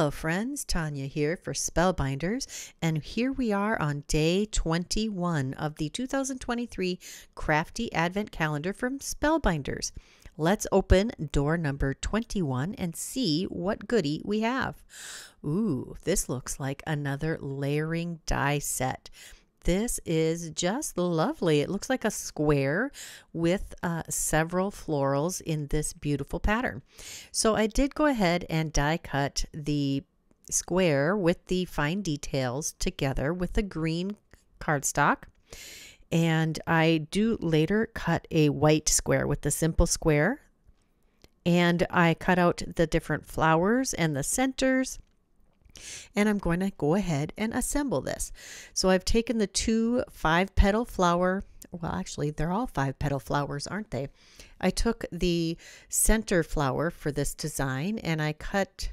Hello friends, Tanya here for Spellbinders, and here we are on day 21 of the 2023 Crafty Advent Calendar from Spellbinders. Let's open door number 21 and see what goodie we have. Ooh, this looks like another layering die set. This is just lovely. It looks like a square with several florals in this beautiful pattern. So I did go ahead and die cut the square with the fine details together with the green cardstock. And I do later cut a white square with the simple square. And I cut out the different flowers and the centers. And I'm going to go ahead and assemble this. So I've taken the two 5-petal flower, well actually they're all 5-petal flowers, aren't they? I took the center flower for this design and I cut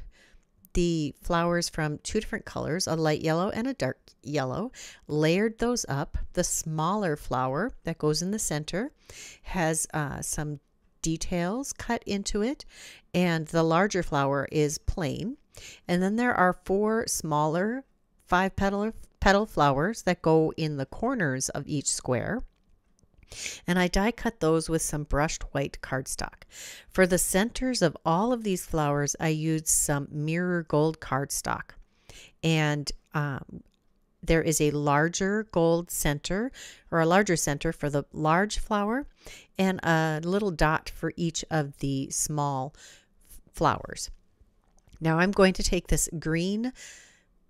the flowers from two different colors, a light yellow and a dark yellow, layered those up. The smaller flower that goes in the center has some details cut into it, and the larger flower is plain. And then there are 4 smaller 5-petal flowers that go in the corners of each square. And I die cut those with some brushed white cardstock. For the centers of all of these flowers, I used some mirror gold cardstock. And there is a larger gold center, or a larger center for the large flower, and a little dot for each of the small flowers. Now I'm going to take this green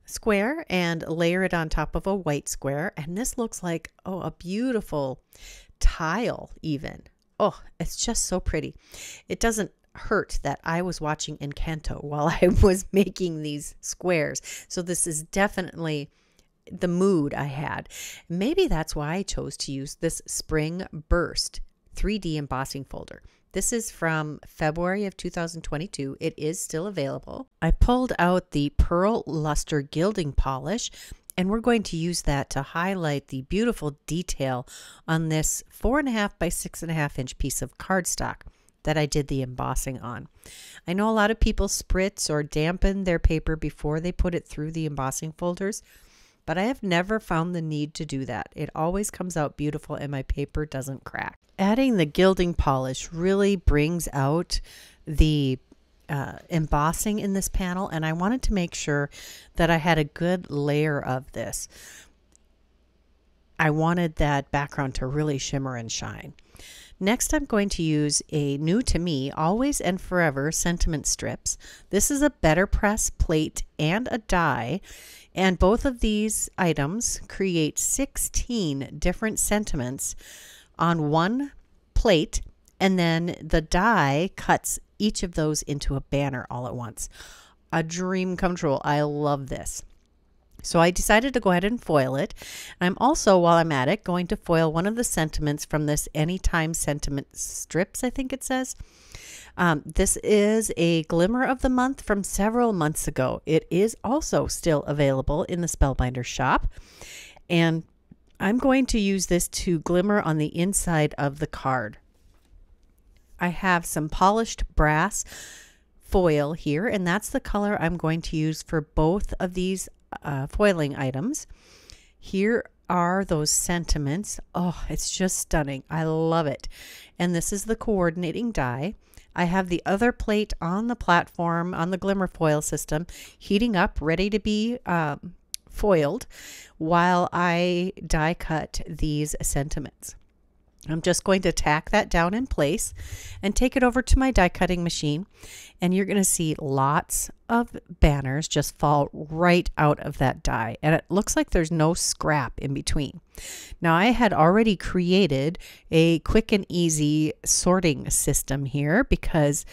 square and layer it on top of a white square, and this looks like, oh, a beautiful tile even. Oh, it's just so pretty. It doesn't hurt that I was watching Encanto while I was making these squares. So this is definitely the mood I had. Maybe that's why I chose to use this Spring Burst 3D embossing folder. This is from February of 2022. It is still available. I pulled out the Pearl Lustre Gilding polish, and we're going to use that to highlight the beautiful detail on this 4.5 by 6.5 inch piece of cardstock that I did the embossing on. I know a lot of people spritz or dampen their paper before they put it through the embossing folders, but I have never found the need to do that. It always comes out beautiful and my paper doesn't crack. Adding the gilding polish really brings out the embossing in this panel, and I wanted to make sure that I had a good layer of this. I wanted that background to really shimmer and shine. Next, I'm going to use a new to me, Always and Forever sentiment strips. This is a BetterPress plate and a die, and both of these items create 16 different sentiments on one plate, and then the die cuts each of those into a banner all at once. A dream come true. I love this. So I decided to go ahead and foil it. I'm also, while I'm at it, going to foil one of the sentiments from this Anytime Sentiment Strips, I think it says. This is a Glimmer of the Month from several months ago. It is also still available in the Spellbinders shop. And I'm going to use this to glimmer on the inside of the card. I have some polished brass foil here, and that's the color I'm going to use for both of these foiling items. Here are those sentiments. Oh, it's just stunning. I love it. And this is the coordinating die. I have the other plate on the platform on the Glimmer foil system heating up, ready to be foiled while I die cut these sentiments. I'm just going to tack that down in place and take it over to my die cutting machine, and you're going to see lots of banners just fall right out of that die, and it looks like there's no scrap in between. Now I had already created a quick and easy sorting system here because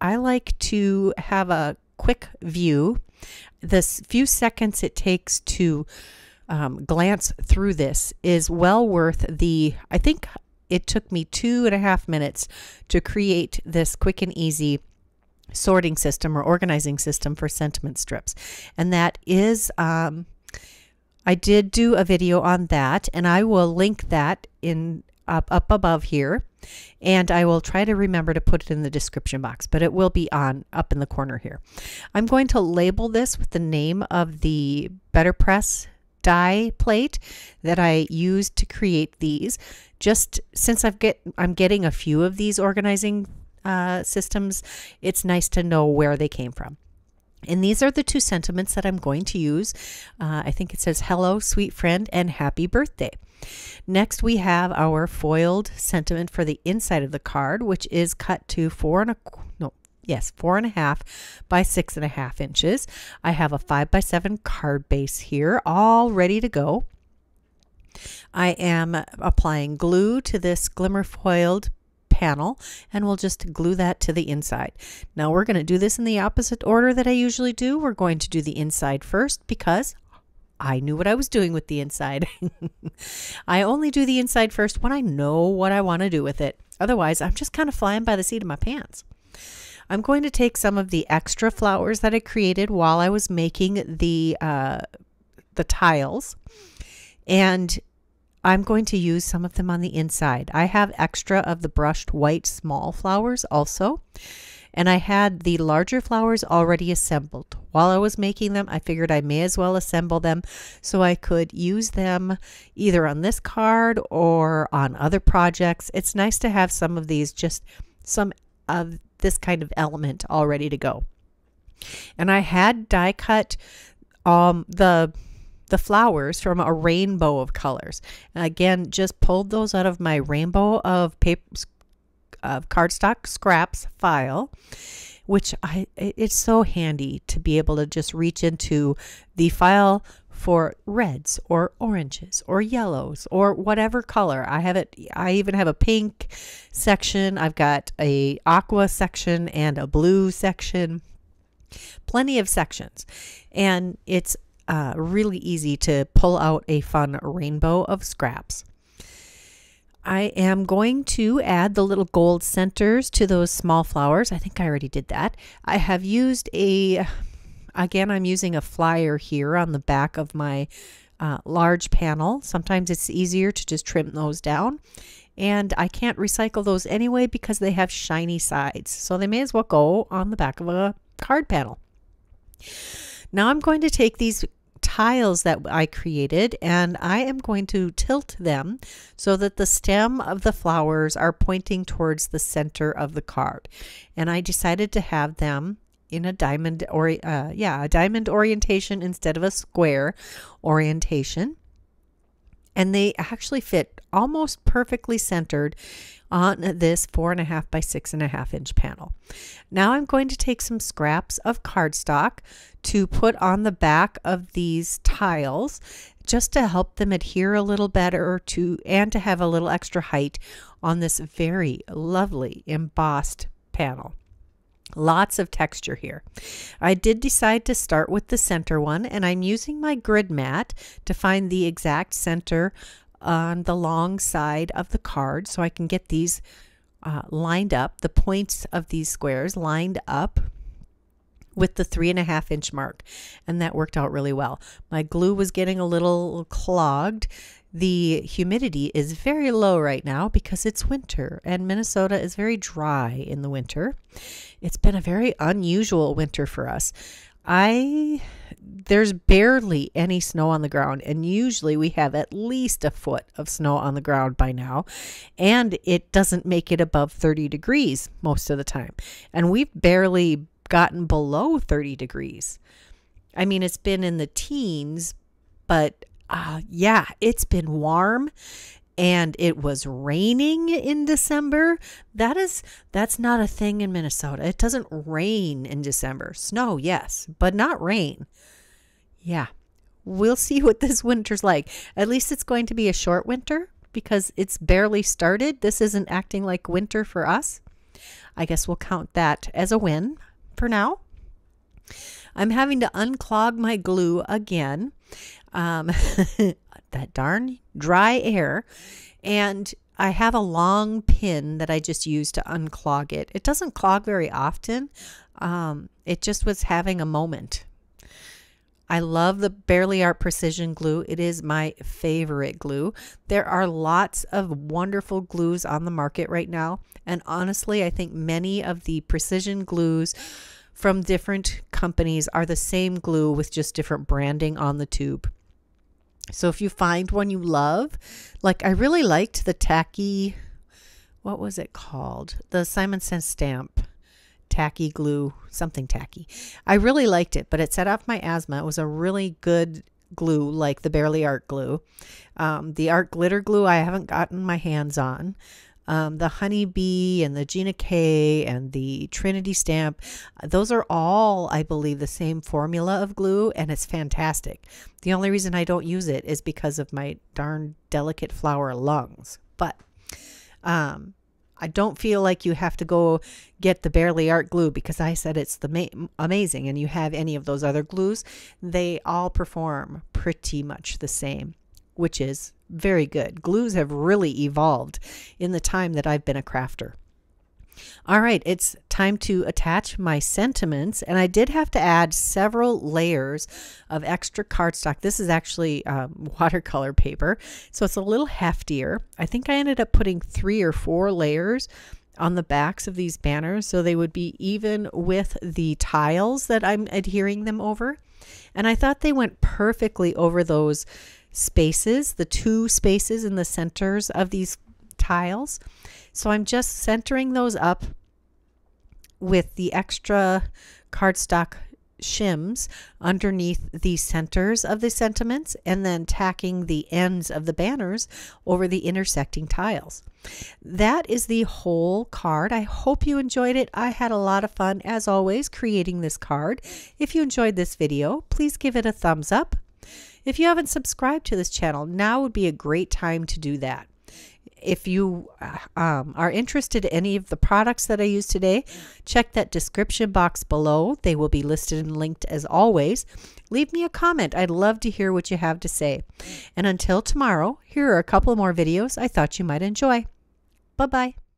I like to have a quick view. This few seconds it takes to glance through this is well worth the, I think it took me 2.5 minutes to create this quick and easy sorting system or organizing system for sentiment strips. And that is, I did do a video on that, and I will link that in up above here, and I will try to remember to put it in the description box, but it will be up in the corner here. I'm going to label this with the name of the BetterPress die plate that I used to create these. Just since I'm getting a few of these organizing systems, it's nice to know where they came from. And these are the two sentiments that I'm going to use. I think it says, "Hello, sweet friend," and "Happy birthday." Next, we have our foiled sentiment for the inside of the card, which is cut to 4.5 by 6.5 inches. I have a 5x7 card base here, all ready to go. I am applying glue to this Glimmer foiled panel, and we'll just glue that to the inside. Now we're going to do this in the opposite order that I usually do. We're going to do the inside first because I knew what I was doing with the inside. I only do the inside first when I know what I want to do with it. Otherwise, I'm just kind of flying by the seat of my pants. I'm going to take some of the extra flowers that I created while I was making the tiles, and I'm going to use some of them on the inside. I have extra of the brushed white small flowers also, and I had the larger flowers already assembled. While I was making them, I figured I may as well assemble them so I could use them either on this card or on other projects. It's nice to have some of these, just some of this kind of element all ready to go. And I had die cut the flowers from a rainbow of colors. And again, just pulled those out of my rainbow of cardstock scraps file, which it's so handy to be able to just reach into the file for reds or oranges or yellows or whatever color. I even have a pink section. I've got a aqua section and a blue section. Plenty of sections. And it's really easy to pull out a fun rainbow of scraps. I am going to add the little gold centers to those small flowers. I think I already did that. I have used again, I'm using a flyer here on the back of my large panel. Sometimes it's easier to just trim those down. And I can't recycle those anyway because they have shiny sides. So they may as well go on the back of a card panel. Now I'm going to take these tiles that I created and I am going to tilt them so that the stem of the flowers are pointing towards the center of the card. And I decided to have them in a diamond a diamond orientation instead of a square orientation. And they actually fit almost perfectly centered on this 4.5 by 6.5 inch panel. Now I'm going to take some scraps of cardstock to put on the back of these tiles just to help them adhere a little better and to have a little extra height on this very lovely embossed panel. Lots of texture here. I did decide to start with the center one, and I'm using my grid mat to find the exact center on the long side of the card so I can get these lined up, the points of these squares lined up with the 3.5 inch mark, and that worked out really well. My glue was getting a little clogged. The humidity is very low right now because it's winter, and Minnesota is very dry in the winter. It's been a very unusual winter for us. There's barely any snow on the ground, and usually we have at least a foot of snow on the ground by now, and it doesn't make it above 30 degrees most of the time. And we've barely gotten below 30 degrees. I mean, it's been in the teens, but yeah, it's been warm, and it was raining in December. That's not a thing in Minnesota. It doesn't rain in December. Snow, yes, but not rain. Yeah, we'll see what this winter's like. At least it's going to be a short winter because it's barely started. This isn't acting like winter for us. I guess we'll count that as a win for now. I'm having to unclog my glue again. That darn dry air. And I have a long pin that I just use to unclog it. It doesn't clog very often. It just was having a moment. I love the Barely Art Precision Glue. It is my favorite glue. There are lots of wonderful glues on the market right now. And honestly, I think many of the precision glues from different companies are the same glue with just different branding on the tube. So if you find one you love, like I really liked the tacky, what was it called? The Simon Says Stamp tacky glue, something tacky. I really liked it, but it set off my asthma. It was a really good glue, like the Barely Art glue. The Art Glitter glue I haven't gotten my hands on. The Honeybee and the Gina K and the Trinity stamp, those are all, I believe, the same formula of glue, and it's fantastic. The only reason I don't use it is because of my darn delicate flower lungs. But I don't feel like you have to go get the Barely Art glue because I said it's amazing, and you have any of those other glues. They all perform pretty much the same, which is very good. Glues have really evolved in the time that I've been a crafter. All right, it's time to attach my sentiments, and I did have to add several layers of extra cardstock. This is actually watercolor paper, so it's a little heftier. I think I ended up putting 3 or 4 layers on the backs of these banners so they would be even with the tiles that I'm adhering them over. And I thought they went perfectly over those spaces, the 2 spaces in the centers of these tiles. So I'm just centering those up with the extra cardstock shims underneath the centers of the sentiments, and then tacking the ends of the banners over the intersecting tiles. That is the whole card. I hope you enjoyed it. I had a lot of fun, as always, creating this card. If you enjoyed this video, please give it a thumbs up. If you haven't subscribed to this channel, now would be a great time to do that. If you are interested in any of the products that I use today, check that description box below. They will be listed and linked as always. Leave me a comment. I'd love to hear what you have to say. And until tomorrow, here are a couple more videos I thought you might enjoy. Bye-bye.